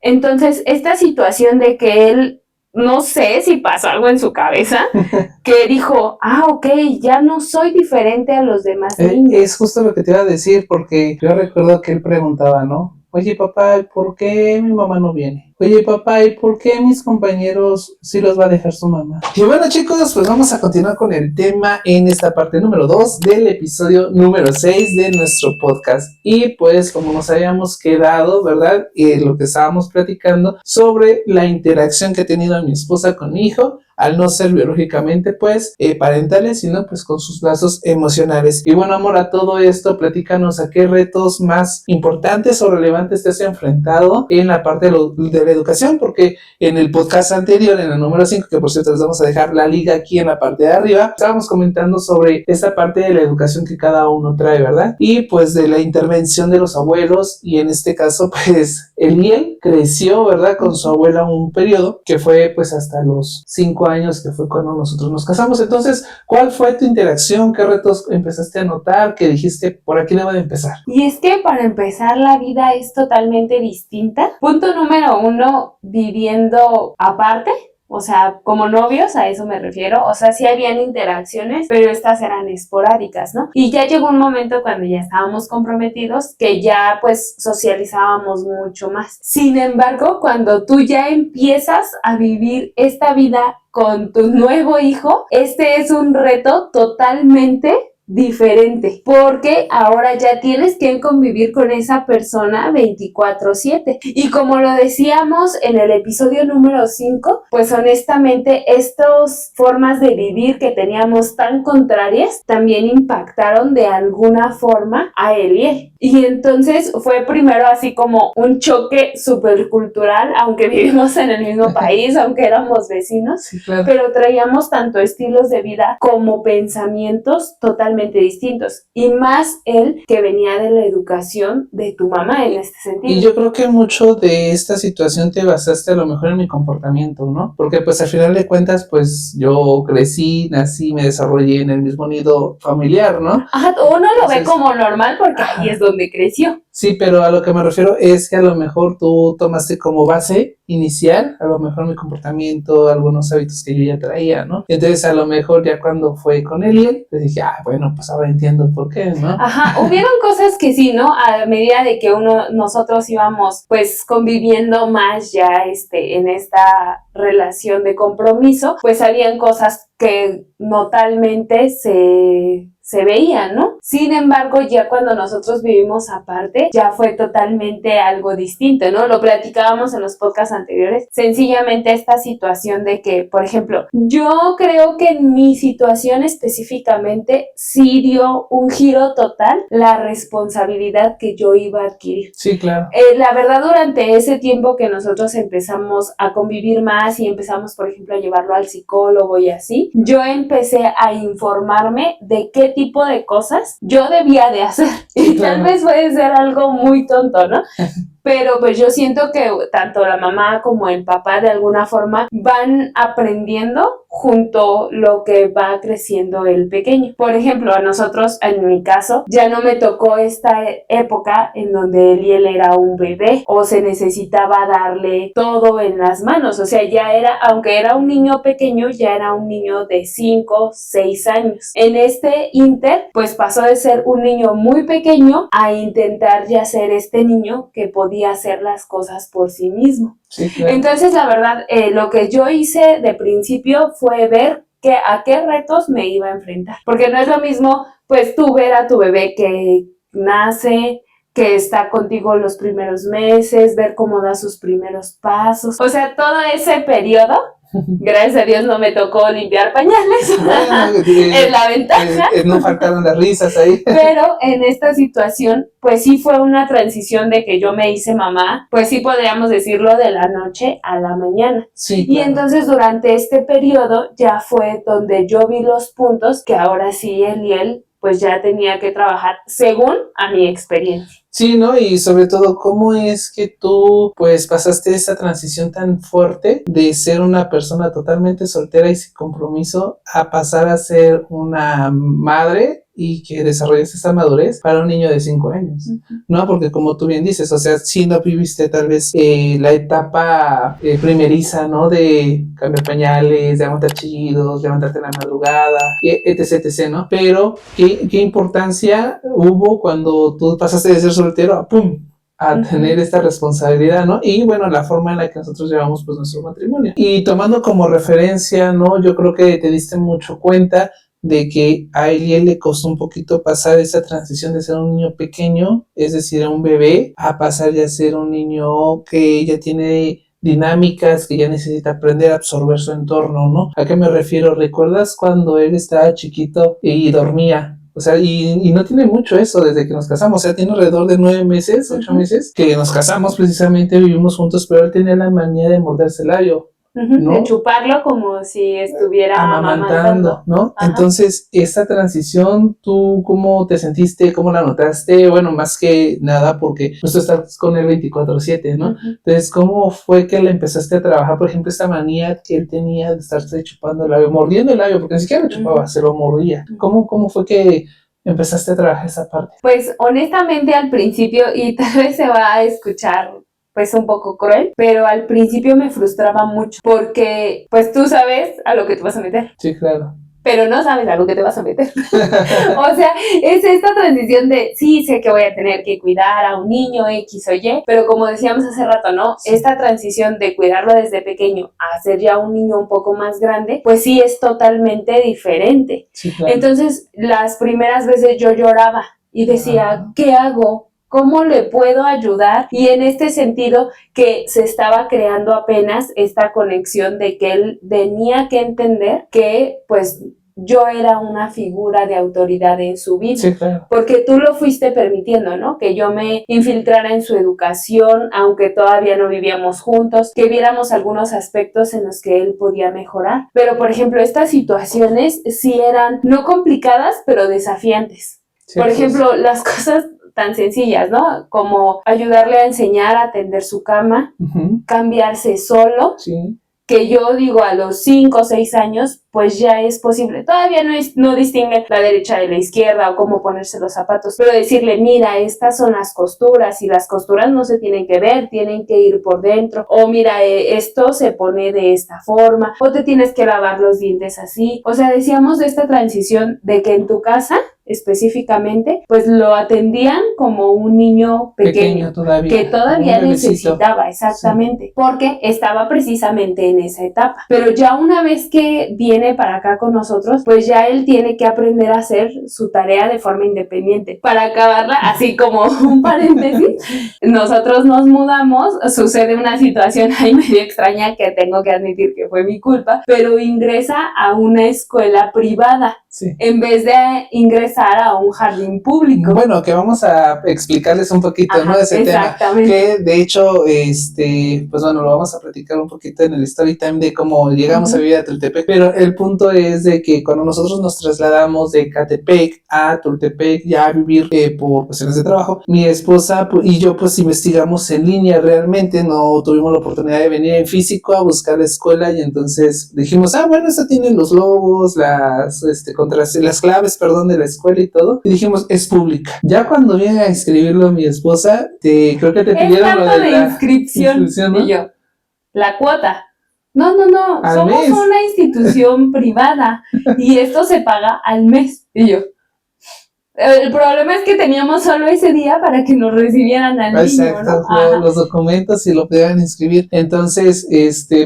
Entonces, esta situación de que él, no sé si pasó algo en su cabeza, que dijo, ok, ya no soy diferente a los demás niños. Es justo lo que te iba a decir, porque yo recuerdo que él preguntaba, ¿no? Oye, papá, ¿por qué mi mamá no viene? Oye, papá, ¿y por qué mis compañeros sí los va a dejar su mamá? Y bueno, chicos, pues vamos a continuar con el tema en esta parte número 2 del episodio número 6 de nuestro podcast. Y pues como nos habíamos quedado, ¿verdad? Lo que estábamos platicando sobre la interacción que ha tenido mi esposa con mi hijo, al no ser biológicamente, pues, parentales, sino pues con sus lazos emocionales. Y bueno, amor, a todo esto, platícanos a qué retos más importantes o relevantes te has enfrentado en la parte de la educación, porque en el podcast anterior, en el número 5, que por cierto les vamos a dejar la liga aquí en la parte de arriba, estábamos comentando sobre esta parte de la educación que cada uno trae, ¿verdad? Y pues de la intervención de los abuelos, y en este caso, pues, Eliel creció, ¿verdad? Con su abuela un periodo que fue pues hasta los 5 años, que fue cuando nosotros nos casamos. Entonces, ¿cuál fue tu interacción? ¿Qué retos empezaste a notar? ¿Qué dijiste? ¿Por aquí debo de empezar? Y es que para empezar la vida es totalmente distinta. Punto número 1, viviendo aparte. O sea, como novios, a eso me refiero. O sea, sí habían interacciones, pero estas eran esporádicas, ¿no? Y ya llegó un momento cuando ya estábamos comprometidos que ya pues socializábamos mucho más. Sin embargo, cuando tú ya empiezas a vivir esta vida con tu nuevo hijo, este es un reto totalmente diferente, porque ahora ya tienes que convivir con esa persona 24/7. Y como lo decíamos en el episodio número 5, pues honestamente estas formas de vivir que teníamos tan contrarias también impactaron de alguna forma a Eliel. Y entonces fue primero así como un choque súper cultural, aunque vivimos en el mismo país, aunque éramos vecinos, sí, claro. Pero traíamos tanto estilos de vida como pensamientos totalmente distintos, y más él que venía de la educación de tu mamá en este sentido. Y yo creo que mucho de esta situación te basaste a lo mejor en mi comportamiento, ¿no? Porque pues al final de cuentas pues yo crecí, nací, me desarrollé en el mismo nido familiar, ¿no? Uno lo ve como normal porque ahí es donde creció. Sí, pero a lo que me refiero es que a lo mejor tú tomaste como base inicial, a lo mejor mi comportamiento, algunos hábitos que yo ya traía, ¿no? Y entonces a lo mejor ya cuando fue con Eliel, pues dije, bueno, pues ahora entiendo por qué, ¿no? Ajá, hubieron cosas que sí, ¿no? A medida de que nosotros íbamos pues conviviendo más ya en esta relación de compromiso, pues habían cosas que notablemente se veía, ¿no? Sin embargo, ya cuando nosotros vivimos aparte, ya fue totalmente algo distinto, ¿no? Lo platicábamos en los podcasts anteriores. Sencillamente esta situación de que, por ejemplo, yo creo que en mi situación específicamente sí dio un giro total la responsabilidad que yo iba a adquirir. Sí, claro. La verdad, durante ese tiempo que nosotros empezamos a convivir más y empezamos, por ejemplo, a llevarlo al psicólogo y así, yo empecé a informarme de qué tipo de cosas yo debía de hacer. Y tal vez puede ser algo muy tonto, ¿no? Pero pues yo siento que tanto la mamá como el papá de alguna forma van aprendiendo junto lo que va creciendo el pequeño. Por ejemplo, a nosotros, en mi caso, ya no me tocó esta época en donde Eliel era un bebé o se necesitaba darle todo en las manos. O sea, ya era, aunque era un niño pequeño, ya era un niño de 5, 6 años. En este inter, pues pasó de ser un niño muy pequeño a intentar ya ser este niño que podía hacer las cosas por sí mismo. Sí, claro. Entonces, la verdad, lo que yo hice de principio fue ver a qué retos me iba a enfrentar. Porque no es lo mismo, pues, tú ver a tu bebé que nace, que está contigo los primeros meses, ver cómo da sus primeros pasos. O sea, todo ese periodo, gracias a Dios no me tocó limpiar pañales. Bueno, es la ventaja. No faltaron las risas ahí. Pero en esta situación, pues sí fue una transición de que yo me hice mamá, pues sí podríamos decirlo, de la noche a la mañana. Sí, claro. Y entonces durante este periodo ya fue donde yo vi los puntos que ahora sí Eliel pues ya tenía que trabajar según a mi experiencia. Sí, ¿no? Y sobre todo, ¿cómo es que tú, pues, pasaste esa transición tan fuerte de ser una persona totalmente soltera y sin compromiso a pasar a ser una madre y que desarrolles esa madurez para un niño de 5 años, ¿no? Porque como tú bien dices, o sea, si no viviste tal vez la etapa primeriza, ¿no? De cambiar pañales, de aguantar chillidos, levantarte en la madrugada, etc, etc, ¿no? Pero, ¿qué importancia hubo cuando tú pasaste de ser soltero a ¡pum! A tener esta responsabilidad, ¿no? Y bueno, la forma en la que nosotros llevamos pues nuestro matrimonio. Y tomando como referencia, ¿no? Yo creo que te diste mucho cuenta de que a Eliel le costó un poquito pasar esa transición de ser un niño pequeño, es decir, un bebé, a pasar ya a ser un niño que ya tiene dinámicas, que ya necesita aprender a absorber su entorno, ¿no? ¿A qué me refiero? ¿Recuerdas cuando él estaba chiquito y dormía? O sea, y no tiene mucho eso desde que nos casamos, o sea, tiene alrededor de 9 meses, 8 meses, que nos casamos precisamente, vivimos juntos, pero él tenía la manía de morderse el labio, ¿no? De chuparlo como si estuviera amamantando, ¿no? Entonces, esta transición, ¿tú cómo te sentiste? ¿Cómo la notaste? Bueno, más que nada porque pues, tú estás con él 24/7, ¿no? Entonces, ¿cómo fue que le empezaste a trabajar, por ejemplo, esta manía que él tenía de estarse chupando el labio, mordiendo el labio, porque ni siquiera lo chupaba, se lo mordía? ¿Cómo fue que empezaste a trabajar esa parte? Pues honestamente al principio, y tal vez se va a escuchar pues un poco cruel, pero al principio me frustraba mucho porque pues tú sabes a lo que te vas a meter. Sí, claro. Pero no sabes a lo que te vas a meter. O sea, es esta transición de, sí, sé que voy a tener que cuidar a un niño X o Y, pero como decíamos hace rato, ¿no? Sí. Esta transición de cuidarlo desde pequeño a ser ya un niño un poco más grande, pues sí es totalmente diferente. Sí, claro. Entonces, las primeras veces yo lloraba y decía, ¿qué hago? ¿Cómo le puedo ayudar? Y en este sentido que se estaba creando apenas esta conexión de que él tenía que entender que pues yo era una figura de autoridad en su vida. Sí, claro. Porque tú lo fuiste permitiendo, ¿no? Que yo me infiltrara en su educación, aunque todavía no vivíamos juntos, que viéramos algunos aspectos en los que él podía mejorar. Pero, por ejemplo, estas situaciones sí eran no complicadas, pero desafiantes. Sí, por ejemplo, las cosas tan sencillas, ¿no? Como ayudarle a enseñar a tender su cama, cambiarse solo. Sí. Que yo digo a los 5 o 6 años, pues ya es posible. Todavía no distingue la derecha de la izquierda o cómo ponerse los zapatos, pero decirle, mira, estas son las costuras y las costuras no se tienen que ver, tienen que ir por dentro. O mira, esto se pone de esta forma, o te tienes que lavar los dientes así. O sea, decíamos de esta transición de que en tu casa específicamente, pues lo atendían como un niño pequeño que todavía necesitaba, exactamente, sí. Porque estaba precisamente en esa etapa. Pero ya una vez que viene para acá con nosotros, pues ya él tiene que aprender a hacer su tarea de forma independiente. Para acabarla, así como un paréntesis, nosotros nos mudamos, sucede una situación ahí medio extraña que tengo que admitir que fue mi culpa, pero ingresa a una escuela privada. Sí. En vez de ingresar a un jardín público. Bueno, que vamos a explicarles un poquito, ajá, ¿no? De ese tema. Que de hecho, pues bueno, lo vamos a platicar un poquito en el story time de cómo llegamos a vivir a Tultepec. Pero el punto es de que cuando nosotros nos trasladamos de Catepec a Tultepec ya a vivir por cuestiones de trabajo, mi esposa y yo pues investigamos en línea realmente, no tuvimos la oportunidad de venir en físico a buscar la escuela y entonces dijimos, bueno, esta tiene los logos, las claves, de la escuela y todo, y dijimos, es pública. Ya cuando viene a inscribirlo mi esposa, creo que te pidieron lo de la inscripción, ¿no? Y yo, la cuota. No, al somos mes. Una institución privada y esto se paga al mes. Y yo, el problema es que teníamos solo ese día para que nos recibieran al niño, exacto, ¿no? Los documentos y lo pudieran inscribir. Entonces,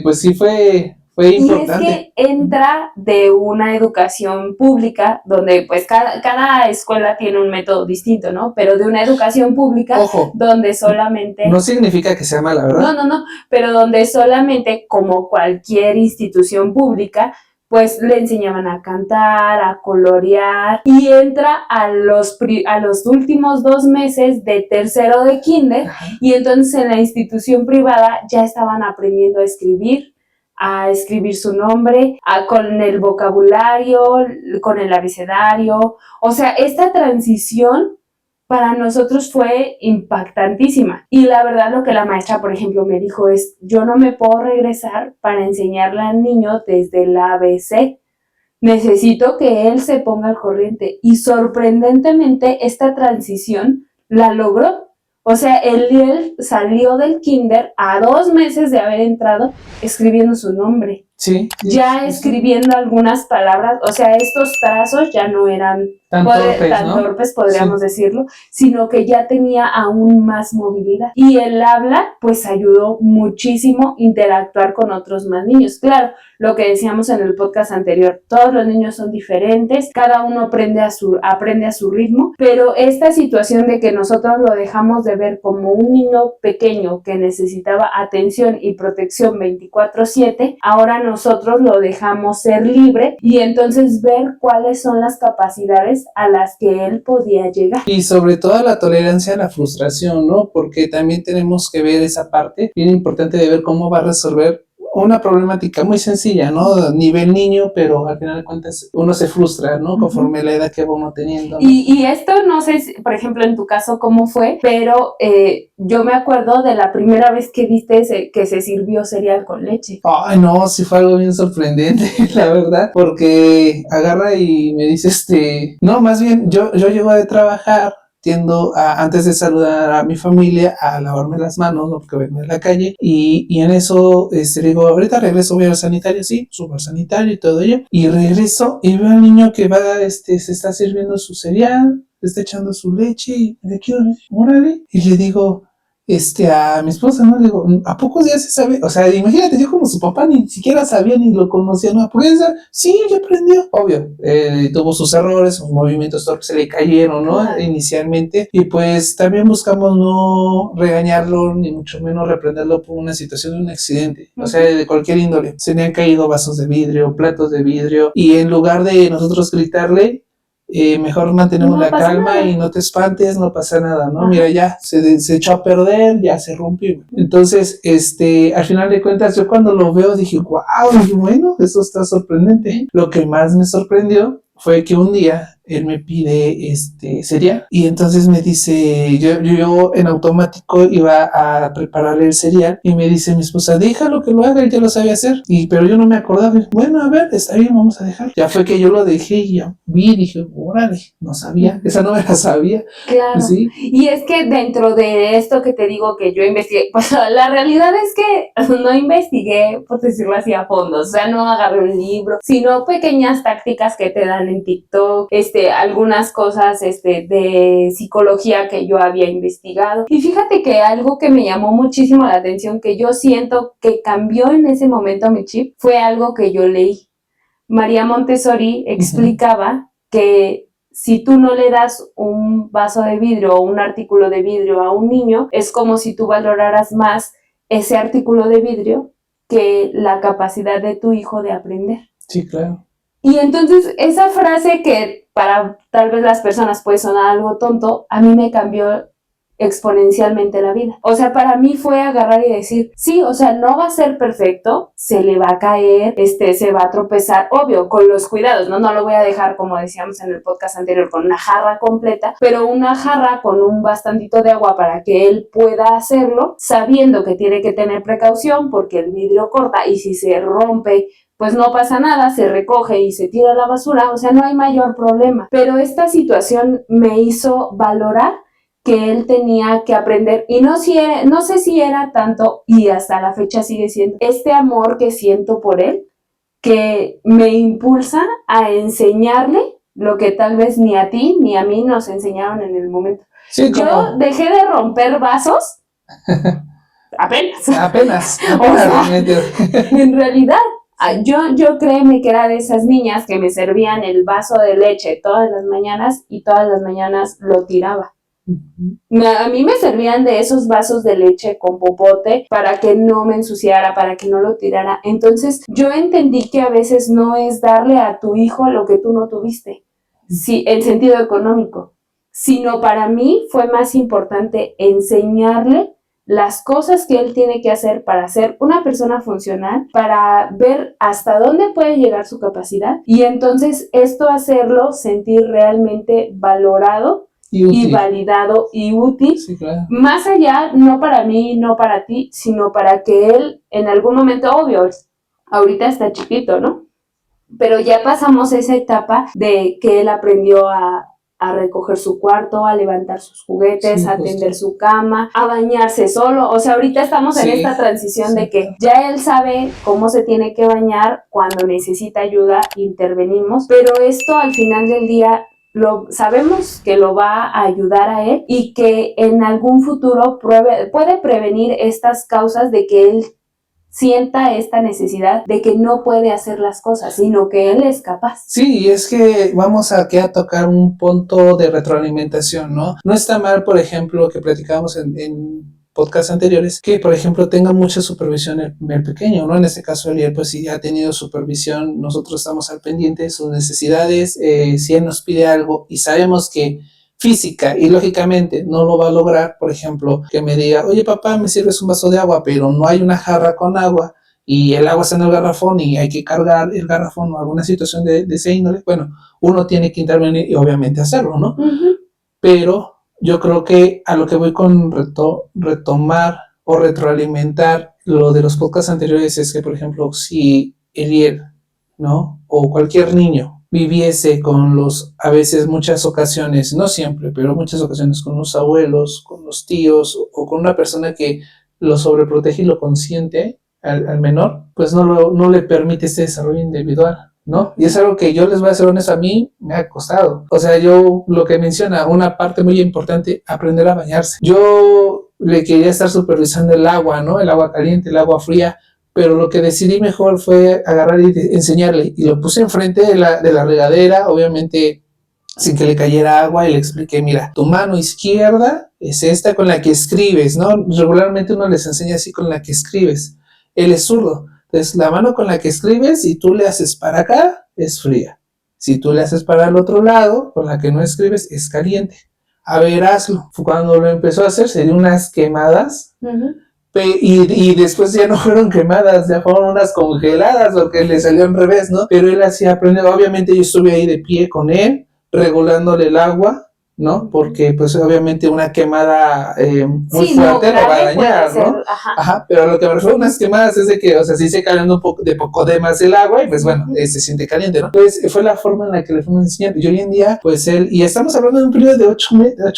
pues sí fue importante. Y es que entra de una educación pública donde pues cada escuela tiene un método distinto, ¿no? Pero de una educación pública, ojo, donde solamente... No significa que sea mala, ¿verdad? No, pero donde solamente, como cualquier institución pública, pues le enseñaban a cantar, a colorear, y entra a los últimos 2 meses de tercero de kinder, y entonces en la institución privada ya estaban aprendiendo a escribir su nombre, con el vocabulario, con el abecedario. O sea, esta transición para nosotros fue impactantísima. Y la verdad lo que la maestra, por ejemplo, me dijo es, yo no me puedo regresar para enseñarle al niño desde el ABC. necesito que él se ponga al corriente. Y sorprendentemente esta transición la logró. O sea, él salió del kinder a 2 meses de haber entrado escribiendo su nombre. Sí. Ya escribiendo algunas palabras, o sea, estos trazos ya no eran tan torpes, podríamos decirlo, sino que ya tenía aún más movilidad. Y el habla, pues ayudó muchísimo interactuar con otros más niños. Claro, lo que decíamos en el podcast anterior, todos los niños son diferentes, cada uno aprende a su ritmo, pero esta situación de que nosotros lo dejamos de ver como un niño pequeño que necesitaba atención y protección 24/7, ahora nosotros lo dejamos ser libre y entonces ver cuáles son las capacidades a las que él podía llegar. Y sobre todo la tolerancia a la frustración, ¿no? Porque también tenemos que ver esa parte bien importante de ver cómo va a resolver una problemática muy sencilla, ¿no? Nivel niño, pero al final de cuentas uno se frustra, ¿no? Conforme la edad que va uno teniendo, ¿no? Y esto no sé, por ejemplo, en tu caso cómo fue, pero yo me acuerdo de la primera vez que viste que se sirvió cereal con leche. Ay, no, sí fue algo bien sorprendente, la verdad, porque agarra y me dice, no, más bien, yo llego de trabajar, tiendo a, antes de saludar a mi familia, a lavarme las manos, ¿no? Porque vengo de la calle, y en eso, digo, ahorita regreso, voy al sanitario, sí, subo al sanitario y todo ello, y regreso y veo al niño que va, se está sirviendo su cereal, se está echando su leche, y le quiero, órale, y le digo, a mi esposa, ¿no? Le digo, ¿a pocos días se sabe? O sea, imagínate, yo como su papá ni siquiera sabía ni lo conocía, ¿no? ¿Por qué? Sí, ya aprendió. Obvio, tuvo sus errores, sus movimientos torpes se le cayeron, ¿no? Ajá. Inicialmente. Y pues también buscamos no regañarlo, ni mucho menos reprenderlo por una situación de un accidente. O sea, de cualquier índole. Se le han caído vasos de vidrio, platos de vidrio. Y en lugar de nosotros gritarle, mejor mantenemos la calma nada. Y no te espantes, no pasa nada, ¿no? Ajá. Mira, ya se echó a perder, ya se rompió. Entonces, al final de cuentas, yo cuando lo veo dije, wow, bueno, eso está sorprendente. Lo que más me sorprendió fue que un día él me pide cereal y entonces me dice, yo en automático iba a prepararle el cereal y me dice mi esposa, déjalo que lo haga, él ya lo sabía hacer, pero yo no me acordaba. Bueno, a ver, está bien, vamos a dejar. Ya fue que yo lo dejé y ya vi, dije, órale, no sabía, esa no me la sabía. Claro, ¿sí? Y es que dentro de esto que te digo que yo investigué, pues la realidad es que no investigué, por decirlo así, a fondo, o sea, no agarré un libro, sino pequeñas tácticas que te dan en TikTok, algunas cosas de psicología que yo había investigado. Y fíjate que algo que me llamó muchísimo la atención, que yo siento que cambió en ese momento mi chip, fue algo que yo leí. María Montessori explicaba que si tú no le das un vaso de vidrio o un artículo de vidrio a un niño, es como si tú valoraras más ese artículo de vidrio que la capacidad de tu hijo de aprender. Sí, claro. Y entonces esa frase que para tal vez las personas puede sonar algo tonto, a mí me cambió exponencialmente la vida. O sea, para mí fue agarrar y decir, sí, o sea, no va a ser perfecto, se le va a caer, se va a tropezar, obvio, con los cuidados, ¿no? No lo voy a dejar, como decíamos en el podcast anterior, con una jarra completa, pero una jarra con un bastantito de agua para que él pueda hacerlo, sabiendo que tiene que tener precaución porque el vidrio corta y si se rompe, pues no pasa nada, se recoge y se tira a la basura, o sea, no hay mayor problema. Pero esta situación me hizo valorar que él tenía que aprender, y no sé si era tanto, y hasta la fecha sigue siendo, este amor que siento por él, que me impulsa a enseñarle lo que tal vez ni a ti ni a mí nos enseñaron en el momento. Sí, yo dejé de romper vasos apenas. O sea, en realidad, yo créeme que era de esas niñas que me servían el vaso de leche todas las mañanas y todas las mañanas lo tiraba. A mí me servían de esos vasos de leche con popote para que no me ensuciara, para que no lo tirara. Entonces yo entendí que a veces no es darle a tu hijo lo que tú no tuviste, sí, en sentido económico, sino para mí fue más importante enseñarle las cosas que él tiene que hacer para ser una persona funcional, para ver hasta dónde puede llegar su capacidad y entonces esto hacerlo sentir realmente valorado y validado y útil, sí, claro. Más allá, no para mí, no para ti, sino para que él en algún momento, obvio, ahorita está chiquito, ¿no? pero ya pasamos esa etapa de que él aprendió a recoger su cuarto, a levantar sus juguetes, Sí, a tender su cama, a bañarse solo. O sea, ahorita estamos en esta transición de que ya él sabe cómo se tiene que bañar, cuando necesita ayuda intervenimos, pero esto al final del día lo sabemos que lo va a ayudar a él y que en algún futuro puede prevenir estas causas de que él sienta esta necesidad de que no puede hacer las cosas, sino que él es capaz. Sí, y es que vamos aquí a tocar un punto de retroalimentación, ¿no? No está mal, por ejemplo, que platicábamos en podcasts anteriores, que por ejemplo tenga mucha supervisión el pequeño, ¿no? En este caso Eliel, pues si ha tenido supervisión, nosotros estamos al pendiente de sus necesidades, si él nos pide algo y sabemos que física y lógicamente no lo va a lograr, por ejemplo, que me diga, oye papá, me sirves un vaso de agua, pero no hay una jarra con agua y el agua está en el garrafón y hay que cargar el garrafón o alguna situación de ese índole, bueno, uno tiene que intervenir y obviamente hacerlo, ¿no? Uh-huh. Pero yo creo que a lo que voy con retomar o retroalimentar lo de los podcasts anteriores es que, por ejemplo, si Eliel, ¿no? O cualquier niño viviese con a veces muchas ocasiones, no siempre, pero muchas ocasiones con los abuelos, con los tíos o con una persona que lo sobreprotege y lo consiente al menor, pues no le permite este desarrollo individual, ¿no? Y es algo que yo les voy a ser honesto, a mí me ha costado. O sea, yo lo que menciona, una parte muy importante, aprender a bañarse. Yo le quería estar supervisando el agua, ¿no? El agua caliente, el agua fría, pero lo que decidí mejor fue agarrar y enseñarle, y lo puse enfrente de la regadera, obviamente sin que le cayera agua, y le expliqué, mira, tu mano izquierda es esta con la que escribes, ¿no? Regularmente uno les enseña así con la que escribes. Él es zurdo, entonces la mano con la que escribes, si tú le haces para acá, es fría. Si tú le haces para el otro lado, con la que no escribes, es caliente. A ver, hazlo. Cuando lo empezó a hacer, se dio unas quemadas, y después ya no fueron quemadas, ya fueron unas congeladas, porque le salió al revés, ¿no? Pero él así aprendió. Obviamente yo estuve ahí de pie con él, regulándole el agua, ¿no? Porque pues obviamente una quemada muy fuerte lo va a dañar, ¿no? Ajá, pero lo que me refiero a unas quemadas es de que, o sea, sí se calienta un poco de más el agua y pues bueno, se siente caliente, ¿no? Pues fue la forma en la que le fuimos enseñando. Y hoy en día, pues y estamos hablando de un periodo de 8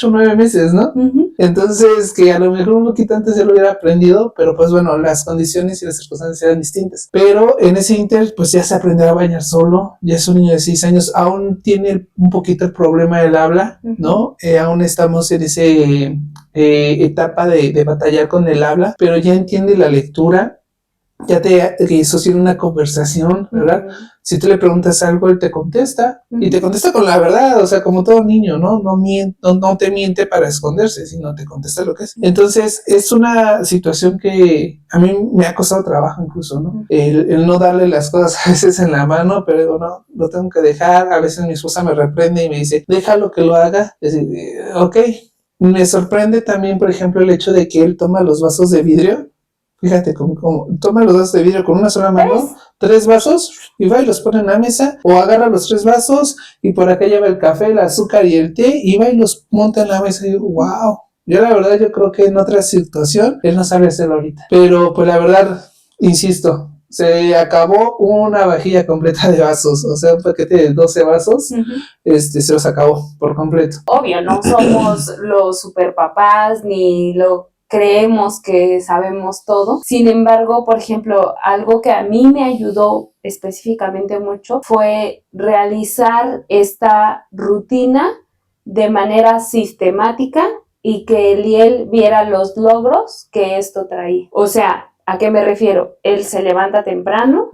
o 9 meses, ¿no? Entonces, que a lo mejor un poquito antes ya lo hubiera aprendido, pero pues bueno, las condiciones y las circunstancias eran distintas. Pero en ese inter, pues ya se aprendió a bañar solo, ya es un niño de 6 años, aún tiene un poquito el problema del habla, ¿no? Aún estamos en ese etapa de batallar con el habla, pero ya entiende la lectura, ya te sostiene una conversación, ¿verdad? Si tú le preguntas algo, él te contesta, y te contesta con la verdad, o sea, como todo niño, ¿no? No te miente para esconderse, sino te contesta lo que es. Entonces, es una situación que a mí me ha costado trabajo incluso, ¿no? El no darle las cosas a veces en la mano, pero digo, no, lo tengo que dejar. A veces mi esposa me reprende y me dice, déjalo que lo haga. Es decir, ok. Me sorprende también, por ejemplo, el hecho de que él toma los vasos de vidrio. Fíjate cómo toma los vasos de vidrio con una sola mano, 3 vasos, y va y los pone en la mesa, o agarra los 3 vasos y por acá lleva el café, el azúcar y el té, y va y los monta en la mesa y digo, wow. Yo la verdad, yo creo que en otra situación él no sabe hacerlo ahorita. Pero pues la verdad, insisto, se acabó una vajilla completa de vasos, o sea, un paquete de 12 vasos, se los acabó por completo. Obvio, no somos los super papás ni lo creemos que sabemos todo. Sin embargo, por ejemplo, algo que a mí me ayudó específicamente mucho fue realizar esta rutina de manera sistemática y que Eliel viera los logros que esto traía. O sea, ¿a qué me refiero? Él se levanta temprano,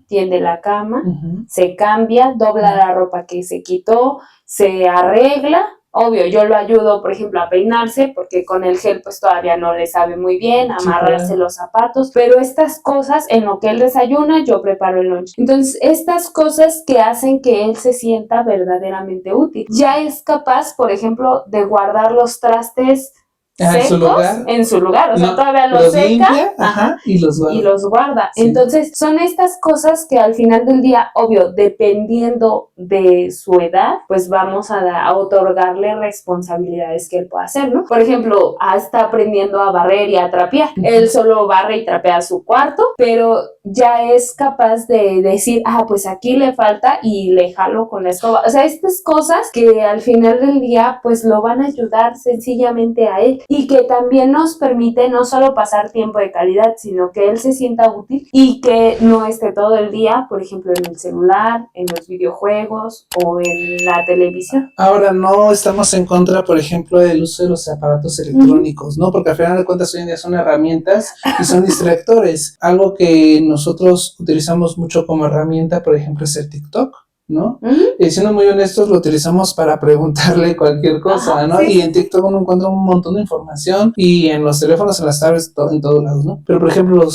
tiende la cama, se cambia, dobla la ropa que se quitó, se arregla. Obvio, yo lo ayudo, por ejemplo, a peinarse, porque con el gel pues todavía no le sabe muy bien, amarrarse los zapatos, pero estas cosas, en lo que él desayuna, yo preparo el lunch. Entonces, estas cosas que hacen que él se sienta verdaderamente útil. Ya es capaz, por ejemplo, de guardar los trastes en su secos lugar. en su lugar, o sea, No, todavía los los seca, limpia, ajá, y los guarda. y los guarda. Sí. Entonces, son estas cosas que al final del día, obvio, dependiendo de su edad, pues vamos a otorgarle responsabilidades que él pueda hacer, ¿no? Por ejemplo, está aprendiendo a barrer y a trapear. Él solo barre y trapea su cuarto, pero ya es capaz de decir, pues aquí le falta y le jalo con la escoba. O sea, estas cosas que al final del día, pues lo van a ayudar sencillamente a él y que también nos permite no solo pasar tiempo de calidad, sino que él se sienta útil y que no esté todo el día, por ejemplo, en el celular, en los videojuegos o en la televisión. Ahora, no estamos en contra, por ejemplo, del uso de los aparatos electrónicos, ¿no? Porque al final de cuentas hoy en día son herramientas y son distractores. Algo que nosotros utilizamos mucho como herramienta, por ejemplo, es el TikTok, ¿no? Siendo muy honestos, lo utilizamos para preguntarle cualquier cosa, ¿no? Sí. Y en TikTok uno encuentra un montón de información y en los teléfonos, en las tablets, en todos lados, ¿no? Pero, por ejemplo,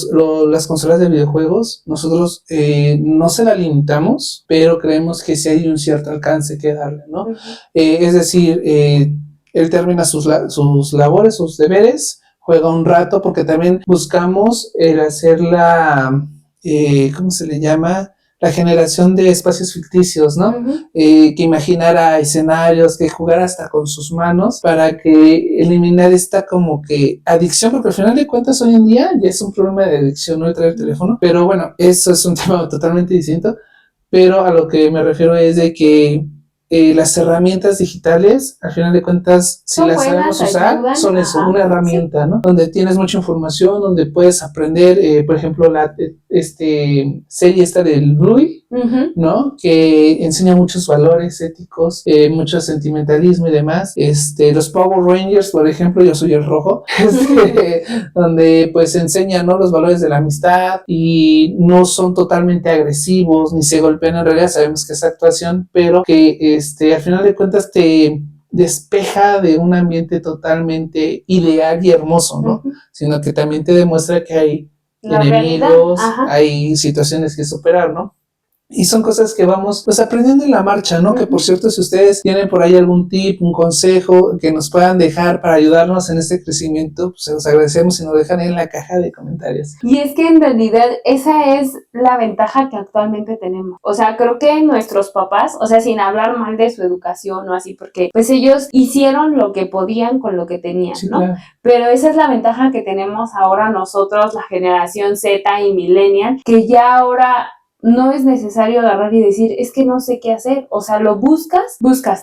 las consolas de videojuegos, nosotros no se la limitamos, pero creemos que sí hay un cierto alcance que darle, ¿no? Es decir, él termina sus labores, sus deberes, juega un rato, porque también buscamos el hacer ¿cómo se le llama? La generación de espacios ficticios, ¿no? Que imaginara escenarios, que jugara hasta con sus manos para que eliminar esta como que adicción, porque al final de cuentas hoy en día ya es un problema de adicción, no de traer el teléfono, pero bueno, eso es un tema totalmente distinto, pero a lo que me refiero es de que las herramientas digitales, al final de cuentas, si son las buenas, sabemos usar, ayudan, son eso, una herramienta, sí, ¿no? Donde tienes mucha información, donde puedes aprender, por ejemplo, la serie esta del Bluey, ¿no? Que enseña muchos valores éticos, mucho sentimentalismo y demás. Los Power Rangers, por ejemplo, yo soy el rojo, donde pues enseña, ¿no? Los valores de la amistad y no son totalmente agresivos ni se golpean. En realidad sabemos que es actuación, pero que al final de cuentas te despeja de un ambiente totalmente ideal y hermoso, ¿no? Sino que también te demuestra que hay enemigos, hay situaciones que superar, ¿no? Y son cosas que vamos pues aprendiendo en la marcha, ¿no? Que por cierto, si ustedes tienen por ahí algún tip, un consejo que nos puedan dejar para ayudarnos en este crecimiento, pues se los agradecemos y nos dejan ahí en la caja de comentarios. Y es que en realidad esa es la ventaja que actualmente tenemos. O sea, creo que nuestros papás, o sea, sin hablar mal de su educación o así, porque pues ellos hicieron lo que podían con lo que tenían, sí, ¿no? Claro. Pero esa es la ventaja que tenemos ahora nosotros, la generación Z y Millennial, que ya ahora no es necesario agarrar y decir, es que no sé qué hacer. O sea, lo buscas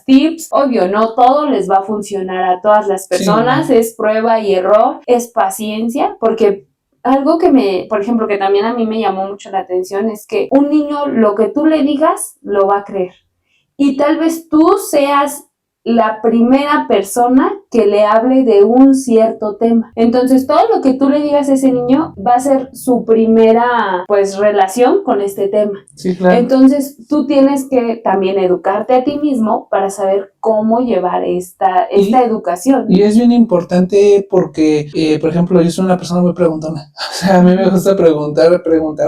tips. Obvio, no todo les va a funcionar a todas las personas. Sí. Es prueba y error, es paciencia, porque algo que por ejemplo, que también a mí me llamó mucho la atención es que un niño, lo que tú le digas, lo va a creer. Y tal vez tú seas la primera persona que le hable de un cierto tema. Entonces, todo lo que tú le digas a ese niño va a ser su primera, pues, relación con este tema. Sí, claro. Entonces, tú tienes que también educarte a ti mismo para saber cómo llevar esta educación. Y es bien importante porque, por ejemplo, yo soy una persona muy preguntona. O sea, a mí me gusta preguntar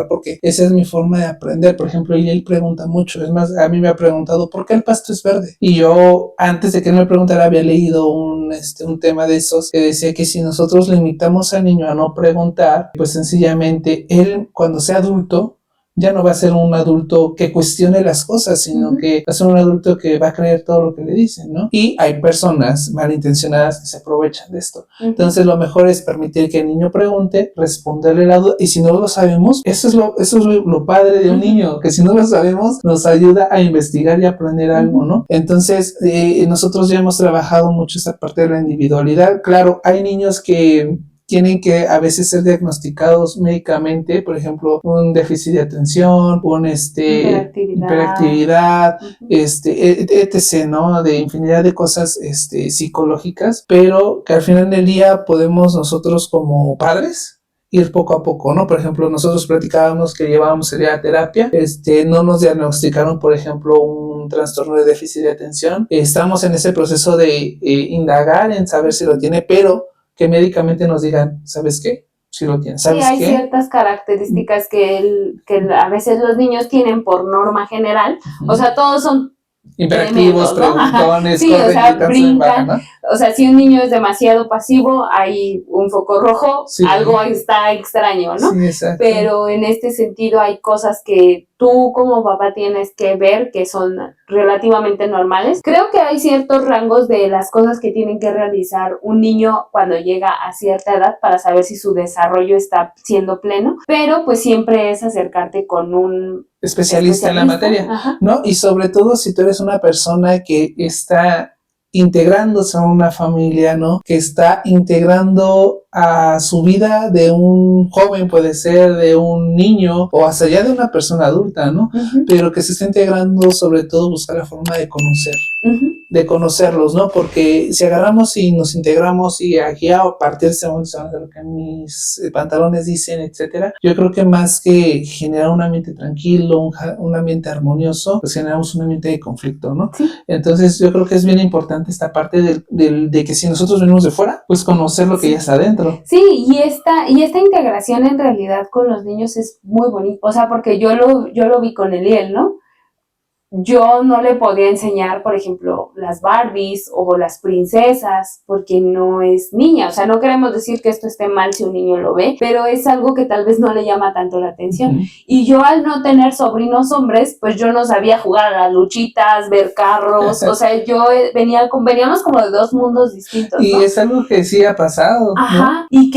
porque esa es mi forma de aprender. Por ejemplo, y él pregunta mucho. Es más, a mí me ha preguntado, ¿por qué el pasto es verde? Y yo, antes de que él me preguntara, había leído un tema de esos que decía que si nosotros limitamos al niño a no preguntar, pues sencillamente él, cuando sea adulto, ya no va a ser un adulto que cuestione las cosas, sino que va a ser un adulto que va a creer todo lo que le dicen, ¿no? Y hay personas malintencionadas que se aprovechan de esto. Entonces, lo mejor es permitir que el niño pregunte, responderle la duda, y si no lo sabemos, eso es lo padre de un niño, que si no lo sabemos, nos ayuda a investigar y aprender algo, ¿no? Entonces, nosotros ya hemos trabajado mucho esta parte de la individualidad. Claro, hay niños que tienen que a veces ser diagnosticados médicamente, por ejemplo, un déficit de atención, hiperactividad, etc., ¿no? De infinidad de cosas psicológicas, pero que al final del día podemos nosotros como padres ir poco a poco, ¿no? Por ejemplo, nosotros platicábamos que llevábamos a terapia, no nos diagnosticaron, por ejemplo, un trastorno de déficit de atención. Estamos en ese proceso de indagar en saber si lo tiene, pero que médicamente nos digan, ¿sabes qué? Si lo tienes, ¿sabes qué? Sí, hay qué? ciertas características que a veces los niños tienen por norma general. O sea, todos son Imperativos, tremendos, ¿no? preguntones, Sí, o corren, sea, gritan, suben, brincan. bajan, ¿no? O sea, si un niño es demasiado pasivo, hay un foco rojo, Sí. algo está extraño, ¿no? Sí, exacto. Pero en este sentido hay cosas que tú como papá tienes que ver que son relativamente normales. Creo que hay ciertos rangos de las cosas que tienen que realizar un niño cuando llega a cierta edad para saber si su desarrollo está siendo pleno, pero pues siempre es acercarte con un especialista en la materia, Ajá. ¿no? Y sobre todo si tú eres una persona que está integrándose a una familia, ¿no? Que está integrando a su vida de un joven, puede ser de un niño o hasta ya de una persona adulta, ¿no? Uh-huh. Pero que se está integrando, sobre todo buscar la forma de conocer. Uh-huh. De conocerlos, ¿no? Porque si agarramos y nos integramos y aquí a partir de este momento se van a hacer lo que mis pantalones dicen, etcétera, yo creo que más que generar un ambiente tranquilo, un ambiente armonioso, pues generamos un ambiente de conflicto, ¿no? Sí. Entonces yo creo que es bien importante esta parte de que si nosotros venimos de fuera, pues conocer lo que ya está adentro. Sí, y esta integración en realidad con los niños es muy bonita, o sea, porque yo lo vi con Eliel, ¿no? Yo no le podía enseñar, por ejemplo, las Barbies o las princesas, porque no es niña. O sea, no queremos decir que esto esté mal si un niño lo ve, pero es algo que tal vez no le llama tanto la atención. Uh-huh. Y yo al no tener sobrinos hombres, pues yo no sabía jugar a las luchitas, ver carros. O sea, veníamos como de dos mundos distintos, ¿no? Y es algo que sí ha pasado, ajá, ¿no? y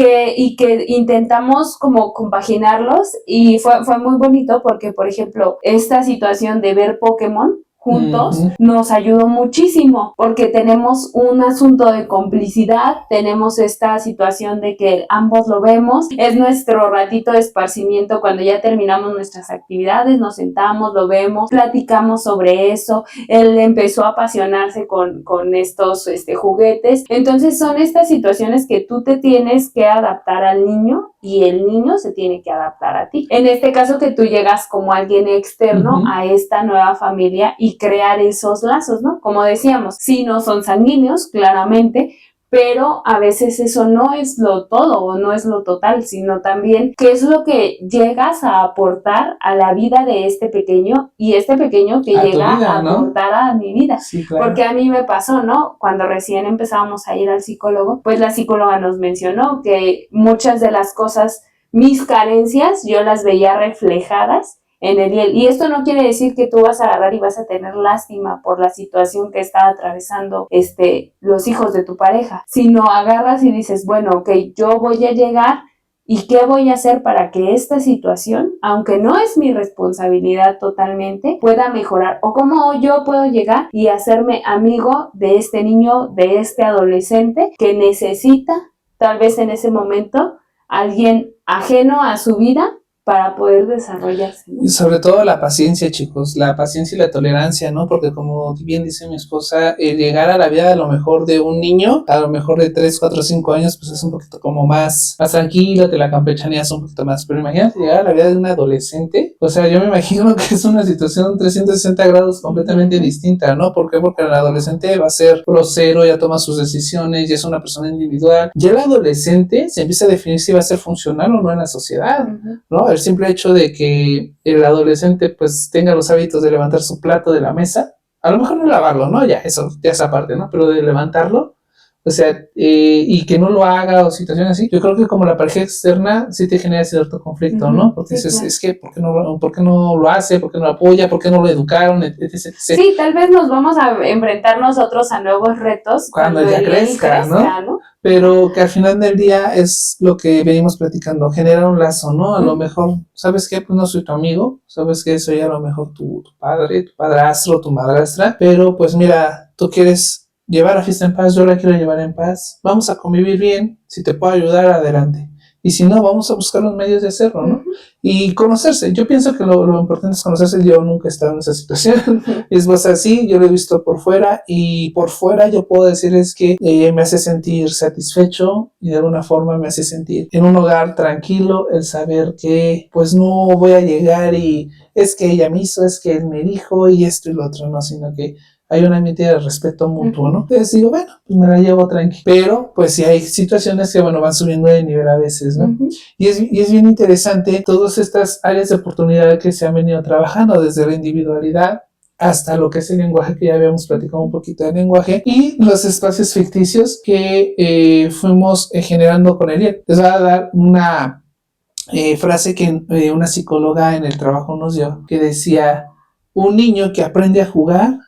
que intentamos como compaginarlos y fue muy bonito porque, por ejemplo, esta situación de ver Pokémon juntos uh-huh. nos ayudó muchísimo porque tenemos un asunto de complicidad, tenemos esta situación de que ambos lo vemos, es nuestro ratito de esparcimiento cuando ya terminamos nuestras actividades, nos sentamos, lo vemos, platicamos sobre eso, él empezó a apasionarse con estos juguetes, entonces son estas situaciones que tú te tienes que adaptar al niño y el niño se tiene que adaptar a ti. En este caso que tú llegas como alguien externo uh-huh. a esta nueva familia y crear esos lazos, ¿no? Como decíamos, sí, no son sanguíneos, claramente, pero a veces eso no es lo todo o no es lo total, sino también qué es lo que llegas a aportar a la vida de este pequeño y este pequeño que llega vida, a aportar, ¿no? A mi vida. Sí, claro. Porque a mí me pasó, ¿no? Cuando recién empezábamos a ir al psicólogo, pues la psicóloga nos mencionó que muchas de las cosas, mis carencias, yo las veía reflejadas en Eliel. Y esto no quiere decir que tú vas a agarrar y vas a tener lástima por la situación que está atravesando los hijos de tu pareja, sino agarras y dices, bueno, ok, yo voy a llegar y qué voy a hacer para que esta situación, aunque no es mi responsabilidad totalmente, pueda mejorar, o cómo yo puedo llegar y hacerme amigo de este niño, de este adolescente que necesita, tal vez en ese momento, alguien ajeno a su vida para poder desarrollarse, ¿no? Y sobre todo la paciencia, chicos, la paciencia y la tolerancia, ¿no? Porque como bien dice mi esposa, llegar a la vida a lo mejor de un niño, a lo mejor de 3, 4, 5 años, pues es un poquito como más tranquilo, te la campechaneas un poquito más, pero imagínate llegar a la vida de un adolescente, o sea, yo me imagino que es una situación 360 grados completamente distinta, ¿no? ¿Por qué? Porque el adolescente va a ser grosero, ya toma sus decisiones, ya es una persona individual, ya el adolescente se empieza a definir si va a ser funcional o no en la sociedad, ¿no? El simple hecho de que el adolescente pues tenga los hábitos de levantar su plato de la mesa, a lo mejor no lavarlo, ¿no? Ya eso, ya esa parte, ¿no? Pero de levantarlo, o sea, y que no lo haga o situaciones así, yo creo que como la pareja externa sí te genera cierto conflicto, ¿no? Porque sí, dices, claro. Es que, ¿por qué no lo hace? ¿Por qué no lo apoya? ¿Por qué no lo educaron? Etc. Sí, tal vez nos vamos a enfrentar nosotros a nuevos retos cuando ya crezca, ¿no? Pero que al final del día es lo que venimos platicando, genera un lazo, ¿no? A lo mejor, ¿sabes qué? Pues no soy tu amigo, ¿sabes qué? Soy a lo mejor tu padre, tu padrastro, tu madrastra, pero pues mira, tú quieres llevar la fiesta en paz, yo la quiero llevar en paz, vamos a convivir bien, si te puedo ayudar, adelante. Y si no, vamos a buscar los medios de hacerlo, ¿no? Y conocerse. Yo pienso que lo importante es conocerse. Yo nunca he estado en esa situación. Es más así, yo lo he visto por fuera. Y por fuera yo puedo decirles que me hace sentir satisfecho y de alguna forma me hace sentir en un hogar tranquilo el saber que pues no voy a llegar y es que ella me hizo, es que él me dijo y esto y lo otro, no, sino que hay un ambiente de respeto mutuo, ¿no? Entonces digo, bueno, pues me la llevo tranqui. Pero, pues sí hay situaciones que, bueno, van subiendo de nivel a veces, ¿no? Y es bien interesante todas estas áreas de oportunidad que se han venido trabajando desde la individualidad hasta lo que es el lenguaje, que ya habíamos platicado un poquito del lenguaje, y los espacios ficticios que fuimos generando con Eliel. Les voy a dar una frase que una psicóloga en el trabajo nos dio, que decía: un niño que aprende a jugar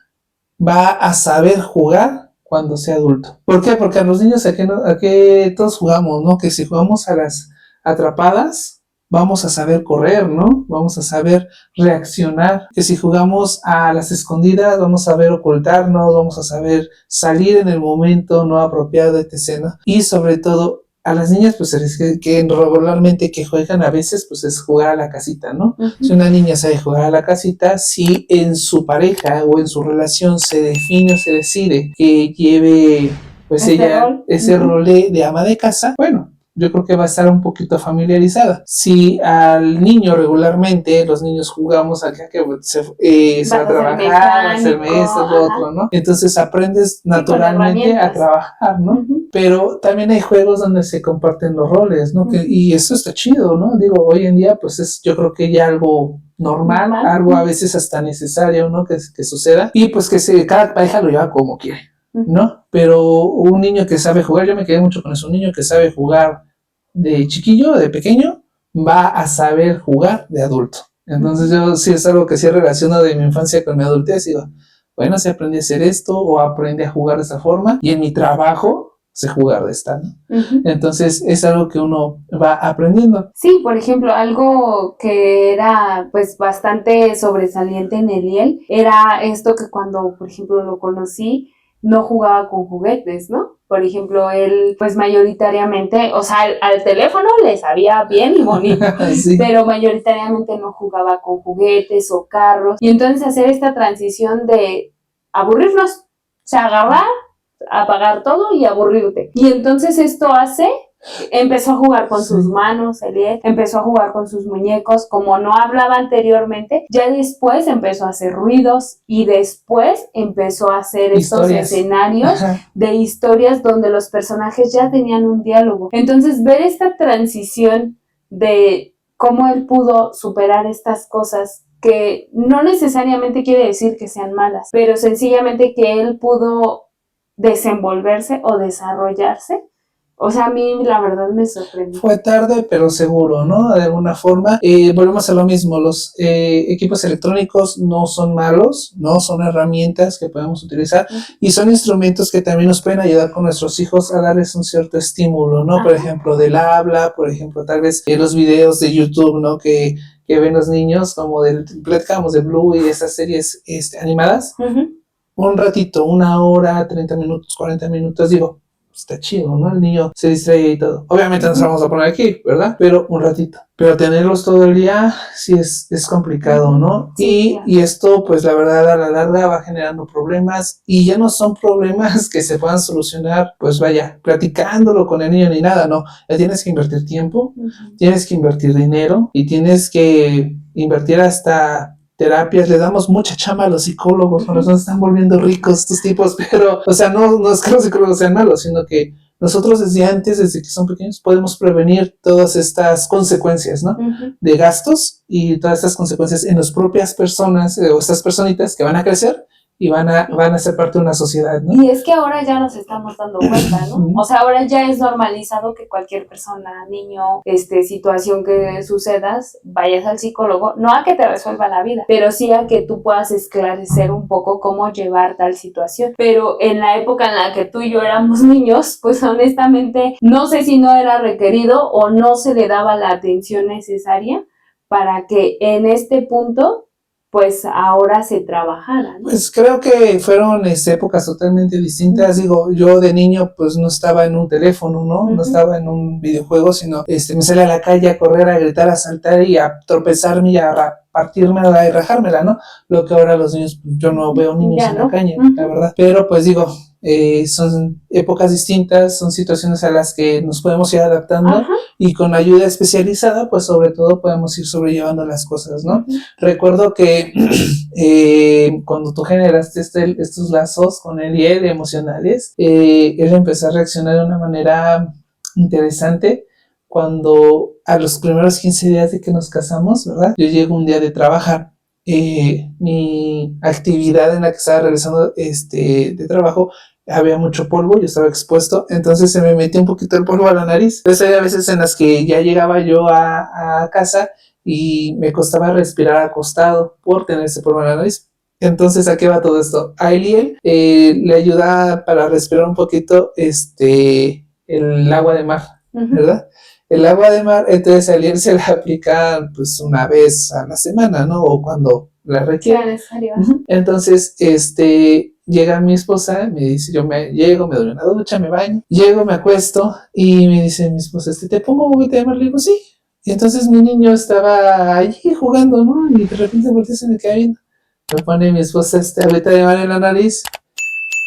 va a saber jugar cuando sea adulto. ¿Por qué? Porque a los niños a qué todos jugamos, ¿no? Que si jugamos a las atrapadas, vamos a saber correr, ¿no? Vamos a saber reaccionar. Que si jugamos a las escondidas, vamos a saber ocultarnos, vamos a saber salir en el momento no apropiado, etc., ¿no? Y sobre todo, a las niñas, pues que regularmente que juegan a veces, pues es jugar a la casita, ¿no? Uh-huh. Si una niña sabe jugar a la casita, si en su pareja o en su relación se define o se decide que lleve, pues ese rol de ama de casa, bueno, yo creo que va a estar un poquito familiarizada. Si al niño regularmente, los niños jugamos a que se va a trabajar, a hacer esto, lo otro, ¿no? Entonces aprendes naturalmente a trabajar, ¿no? Uh-huh. Pero también hay juegos donde se comparten los roles, ¿no? Uh-huh. Y eso está chido, ¿no? Digo, hoy en día, pues es, yo creo que ya algo normal, algo a veces hasta necesario, ¿no? Que suceda. Y pues que cada pareja lo lleva como quiere, ¿no? Pero un niño que sabe jugar, yo me quedé mucho con eso, un niño que sabe jugar de chiquillo, de pequeño, va a saber jugar de adulto. Entonces yo sí es algo que sí relaciono de mi infancia con mi adultez, digo, bueno, si aprendí a hacer esto o aprendí a jugar de esta forma, y en mi trabajo sé jugar de esta, ¿no? Uh-huh. Entonces es algo que uno va aprendiendo. Sí, por ejemplo, algo que era pues bastante sobresaliente en Eliel era esto que cuando, por ejemplo, lo conocí, no jugaba con juguetes, ¿no? Por ejemplo, él, pues mayoritariamente, o sea, al teléfono le sabía bien y bonito, sí, pero mayoritariamente no jugaba con juguetes o carros. Y entonces hacer esta transición de aburrirnos, o sea, agarrar, apagar todo y aburrirte. Y entonces esto empezó a jugar con sus manos, Eliel, empezó a jugar con sus muñecos, como no hablaba anteriormente, ya después empezó a hacer ruidos y después empezó a hacer estos escenarios de historias donde los personajes ya tenían un diálogo. Entonces ver esta transición de cómo él pudo superar estas cosas que no necesariamente quiere decir que sean malas, pero sencillamente que él pudo desenvolverse o desarrollarse. O sea, a mí la verdad me sorprendió. Fue tarde, pero seguro, ¿no? De alguna forma. Volvemos a lo mismo. Los equipos electrónicos no son malos, ¿no? Son herramientas que podemos utilizar y son instrumentos que también nos pueden ayudar con nuestros hijos a darles un cierto estímulo, ¿no? Por ejemplo, del habla, por ejemplo, tal vez los videos de YouTube, ¿no? Que ven los niños, como platicamos de Blue y de esas series animadas. Un ratito, 1 hora, 30 minutos, 40 minutos, digo, está chido, ¿no? El niño se distrae y todo. Obviamente nos vamos a poner aquí, ¿verdad? Pero un ratito. Pero tenerlos todo el día sí es complicado, ¿no? Sí, y esto, pues la verdad, a la larga va generando problemas y ya no son problemas que se puedan solucionar, pues vaya, platicándolo con el niño ni nada, ¿no? Ya tienes que invertir tiempo, tienes que invertir dinero y tienes que invertir hasta terapias. Le damos mucha chamba a los psicólogos, por eso se están volviendo ricos estos tipos, pero, o sea, no es que los psicólogos sean malos, sino que nosotros desde que son pequeños, podemos prevenir todas estas consecuencias, ¿no? De gastos y todas estas consecuencias en las propias personas o estas personitas que van a crecer y van a ser parte de una sociedad, ¿no? Y es que ahora ya nos estamos dando cuenta, ¿no? O sea, ahora ya es normalizado que cualquier persona, niño, situación que sucedas, vayas al psicólogo, no a que te resuelva la vida, pero sí a que tú puedas esclarecer un poco cómo llevar tal situación. Pero en la época en la que tú y yo éramos niños, pues honestamente, no sé si no era requerido o no se le daba la atención necesaria para que en este punto pues ahora se trabajara, ¿no? Pues creo que fueron épocas totalmente distintas. Digo, yo de niño pues no estaba en un teléfono, ¿no? No estaba en un videojuego, sino me salía a la calle a correr, a gritar, a saltar y a tropezarme y a partírmela y rajármela, ¿no? Lo que ahora los niños, yo no veo niños en la calle, la verdad. Pero pues digo, son épocas distintas, son situaciones a las que nos podemos ir adaptando y con ayuda especializada, pues sobre todo podemos ir sobrellevando las cosas, ¿no? Recuerdo que cuando tú generaste estos lazos con Eliel emocionales, él empezó a reaccionar de una manera interesante. Cuando a los primeros 15 días de que nos casamos, ¿verdad? Yo llego un día de trabajar mi actividad en la que estaba realizando de trabajo había mucho polvo, yo estaba expuesto, entonces se me metió un poquito el polvo a la nariz. Entonces había veces en las que ya llegaba yo a casa y me costaba respirar acostado por tener ese polvo en la nariz. Entonces, ¿a qué va todo esto? A Eliel le ayuda para respirar un poquito el agua de mar, ¿verdad? El agua de mar, entonces a Eliel se la aplica pues una vez a la semana, ¿no? O cuando la requiere. Entonces, llega mi esposa, me dice, llego, me doy una ducha, me baño, llego, me acuesto y me dice mi esposa, ¿te pongo agüita de mar? Le digo, sí. Y entonces mi niño estaba allí jugando, ¿no? Y de repente voltea y se me queda viendo. Me pone mi esposa agüita de mar en la nariz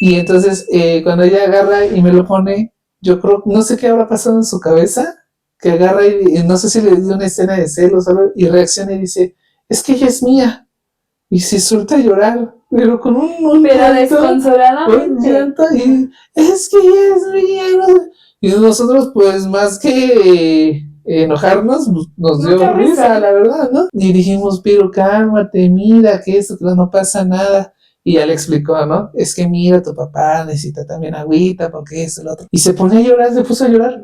y entonces cuando ella agarra y me lo pone, yo creo, no sé qué habrá pasado en su cabeza, que agarra y no sé si le dio una escena de celos y reacciona y dice, es que ella es mía. Y se suelta a llorar, pero con un pero llanto, desconsoladamente. un llanto, y es que ella es mía. Y nosotros, pues, más que enojarnos, nos dio risa, la verdad, ¿no? Y dijimos, pero cálmate, mira, que esto, que no pasa nada. Y ya le explicó, ¿no? Es que mira, tu papá necesita también agüita, porque esto, lo otro. Y se pone a llorar, se puso a llorar.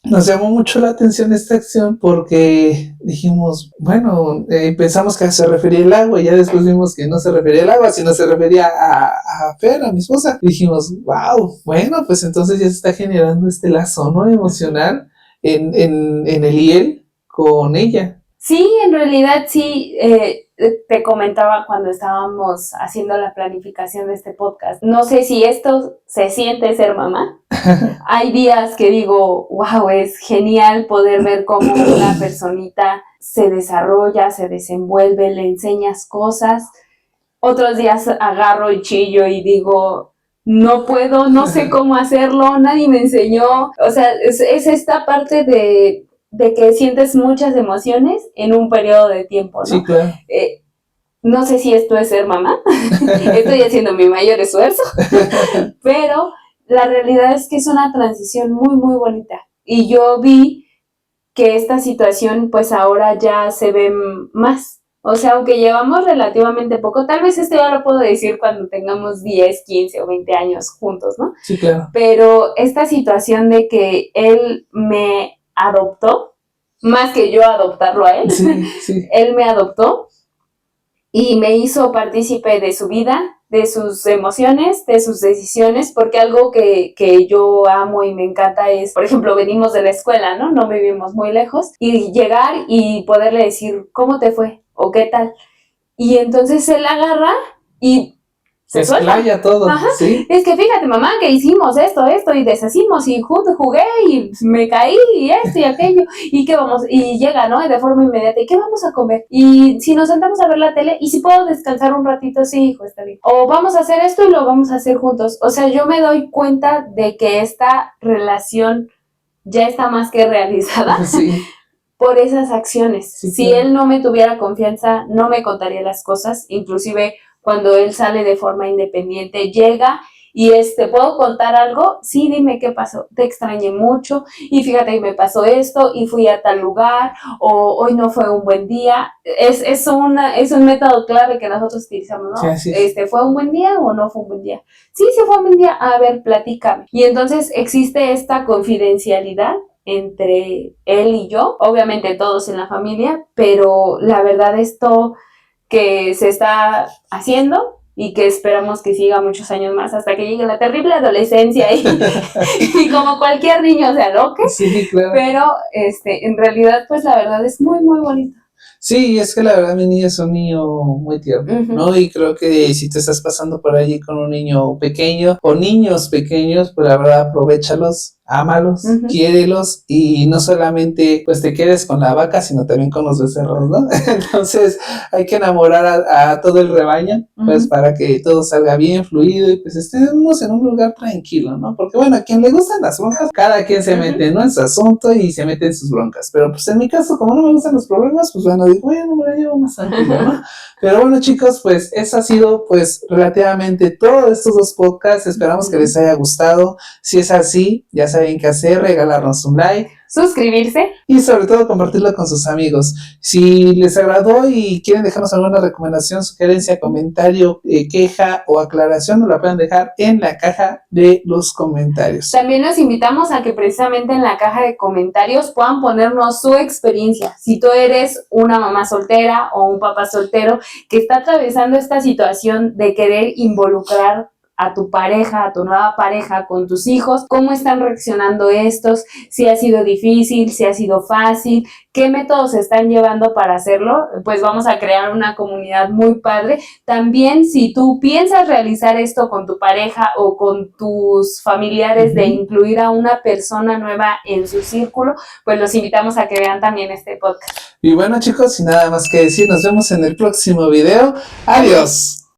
Nos llamó mucho la atención esta acción porque dijimos, bueno, pensamos que se refería al agua y ya después vimos que no se refería al agua, sino se refería a Fer, a mi esposa. Dijimos, wow, bueno, pues entonces ya se está generando este lazo, ¿no? Emocional en Eliel con ella. Sí, en realidad sí, te comentaba cuando estábamos haciendo la planificación de este podcast. No sé si esto se siente ser mamá. Hay días que digo, wow, es genial poder ver cómo una personita se desarrolla, se desenvuelve, le enseñas cosas. Otros días agarro y chillo y digo, no puedo, no sé cómo hacerlo, nadie me enseñó. O sea, es esta parte de que sientes muchas emociones en un periodo de tiempo, ¿no? Sí, claro. No sé si esto es ser mamá, estoy haciendo mi mayor esfuerzo, pero la realidad es que es una transición muy, muy bonita. Y yo vi que esta situación pues ahora ya se ve más. O sea, aunque llevamos relativamente poco, tal vez esto ya lo puedo decir cuando tengamos 10, 15 o 20 años juntos, ¿no? Sí, claro. Pero esta situación de que él me adoptó, más que yo adoptarlo a él, sí. Él me adoptó y me hizo partícipe de su vida, de sus emociones, de sus decisiones, porque algo que yo amo y me encanta es, por ejemplo, venimos de la escuela, ¿no? No vivimos muy lejos, y llegar y poderle decir, ¿cómo te fue? ¿O qué tal? Y entonces él agarra y se explaya todo. Ajá. ¿Sí? Es que fíjate, mamá, que hicimos esto y deshacimos y jugué y me caí y esto y aquello y qué vamos, y llega, ¿no? De forma inmediata, ¿y qué vamos a comer? Y si nos sentamos a ver la tele y si puedo descansar un ratito, sí, hijo, está bien. O vamos a hacer esto y lo vamos a hacer juntos. O sea, yo me doy cuenta de que esta relación ya está más que realizada. Sí. Por esas acciones. Sí, si él no me tuviera confianza, no me contaría las cosas, inclusive cuando él sale de forma independiente, llega y ¿puedo contar algo? Sí, dime qué pasó, te extrañé mucho y fíjate que me pasó esto y fui a tal lugar o hoy no fue un buen día. Es un método clave que nosotros utilizamos, ¿no? Sí, ¿Fue un buen día o no fue un buen día? Sí, fue un buen día, a ver, platícame. Y entonces existe esta confidencialidad entre él y yo, obviamente todos en la familia, pero la verdad esto que se está haciendo y que esperamos que siga muchos años más hasta que llegue la terrible adolescencia y como cualquier niño se aloque, sí, claro. Pero en realidad pues la verdad es muy muy bonito. Sí, es que la verdad mi niño es un niño muy tierno, ¿no? Y creo que si te estás pasando por allí con un niño pequeño o niños pequeños, pues la verdad aprovéchalos, ámalos, quiérelos y no solamente pues te quedes con la vaca, sino también con los becerros, ¿no? Entonces hay que enamorar a todo el rebaño, pues para que todo salga bien, fluido y pues estemos en un lugar tranquilo, ¿no? Porque bueno, a quien le gustan las broncas, cada quien se mete, ¿no? En su asunto y se mete en sus broncas, pero pues en mi caso, como no me gustan los problemas, pues bueno, digo, bueno, me la llevo más tranquilo, ¿no? Pero bueno, chicos, pues eso ha sido pues relativamente todos estos 2 podcasts, esperamos que les haya gustado. Si es así, ya saben saben qué hacer, regalarnos un like Suscribirse. y sobre todo compartirlo con sus amigos. Si les agradó y quieren dejarnos alguna recomendación, sugerencia, comentario, queja o aclaración, nos la pueden dejar en la caja de los comentarios. También los invitamos a que precisamente en la caja de comentarios puedan ponernos su experiencia. Si tú eres una mamá soltera o un papá soltero que está atravesando esta situación de querer involucrar a tu pareja, a tu nueva pareja con tus hijos, cómo están reaccionando estos, si ha sido difícil, si ha sido fácil, qué métodos están llevando para hacerlo, pues vamos a crear una comunidad muy padre. También si tú piensas realizar esto con tu pareja o con tus familiares de incluir a una persona nueva en su círculo, pues los invitamos a que vean también este podcast. Y bueno chicos, sin nada más que decir, nos vemos en el próximo video. ¡Adiós!